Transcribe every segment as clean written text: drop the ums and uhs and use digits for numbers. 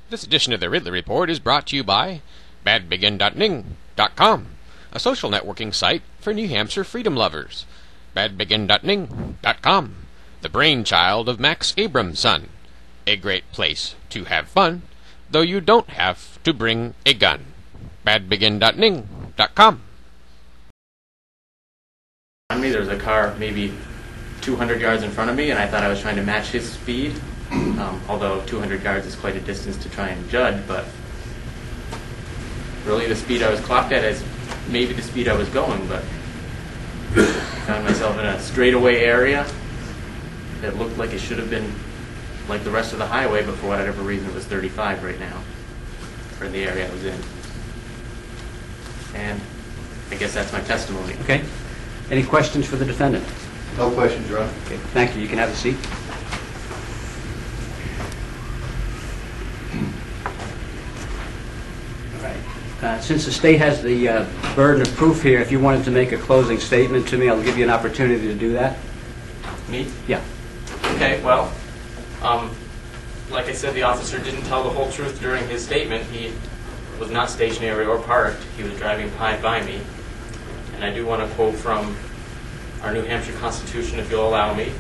This edition of the Ridley Report is brought to you by badbegin.ning.com, a social networking site for New Hampshire freedom lovers. badbegin.ning.com, the brainchild of Max Abramson. A great place to have fun, though you don't have to bring a gun. badbegin.ning.com. On me, there was a car maybe 200 yards in front of me, and I thought I was trying to match his speed, although 200 yards is quite a distance to try and judge, but really the speed I was clocked at is maybe the speed I was going, but I found myself in a straightaway area that looked like it should have been like the rest of the highway, but for whatever reason it was 35 right now, for the area I was in. And I guess that's my testimony. Okay. Any questions for the defendant? No questions, Your Honor. Okay. Thank you. You can have a seat. All right. Since the state has the burden of proof here, if you wanted to make a closing statement to me, I'll give you an opportunity to do that. Me? Yeah. Okay, well, like I said, the officer didn't tell the whole truth during his statement. He was not stationary or parked. He was driving by me. And I do want to quote from our New Hampshire Constitution, if you'll allow me,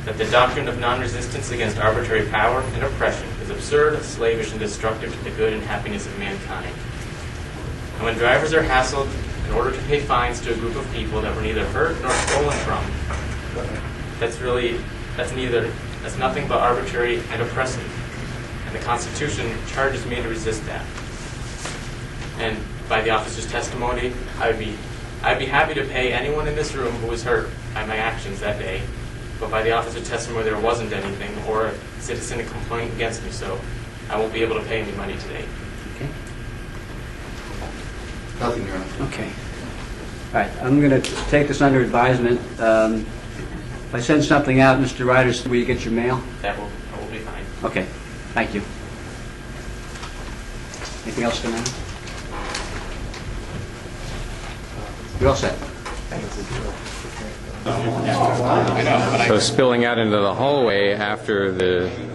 that the doctrine of non-resistance against arbitrary power and oppression is absurd, slavish, and destructive to the good and happiness of mankind. And when drivers are hassled in order to pay fines to a group of people that were neither hurt nor stolen from, that's nothing but arbitrary and oppressive. And the Constitution charges me to resist that. And by the officer's testimony, I'd be happy to pay anyone in this room who was hurt by my actions that day. But by the officer's testimony, there wasn't anything, or a citizen a complaint against me, so I won't be able to pay any money today. Okay. Nothing, Your Honor. Okay. All right. I'm going to take this under advisement. If I send something out, Mr. Ryder, will you get your mail? That will be fine. Okay. Thank you. Anything else for now? You're all set. So spilling out into the hallway after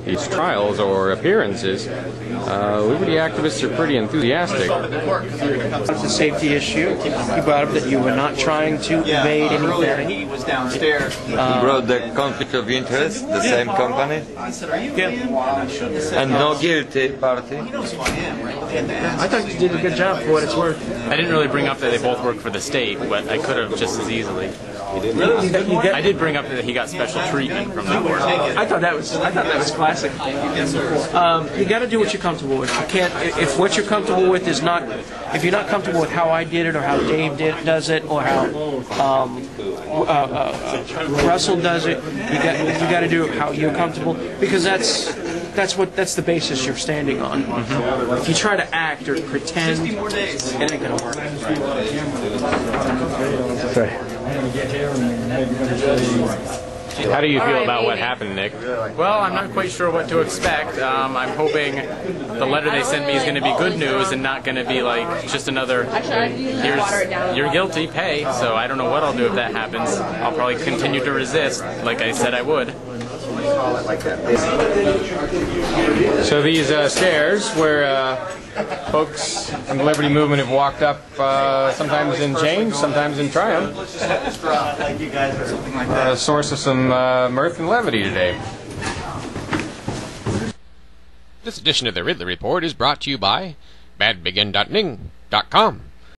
these trials or appearances, liberty activists are pretty enthusiastic. It's a safety issue. He brought up that you were not trying to evade anything. He was downstairs. He brought the conflict of interest, the same company, I said, "Are you Yeah. in?" I shouldn't have said and no guilty party. He knows who I am, right? I thought you did a good job for what it's worth. I didn't really bring up that they both work for the state, but I could have just as easily. I did bring up that he got special treatment from the court. I thought that was classic. You got to do what you're comfortable with. You can't if what you're comfortable with is not. If you're not comfortable with how I did it, or how Dave does it, or how Russell does it, you got to do it how you're comfortable, because that's the basis you're standing on. If you try to act or pretend, it ain't gonna work. How do you feel about what happened, Nick? Well, I'm not quite sure what to expect. I'm hoping the letter they send me is going to be good news and not going to be like just another, you're guilty, pay. So I don't know what I'll do if that happens. I'll probably continue to resist, like I said I would. So these stairs where folks from the Liberty Movement have walked up, sometimes in change, sometimes in triumph, a source of some mirth and levity today. This edition of the Ridley Report is brought to you by badbegin.ning.com.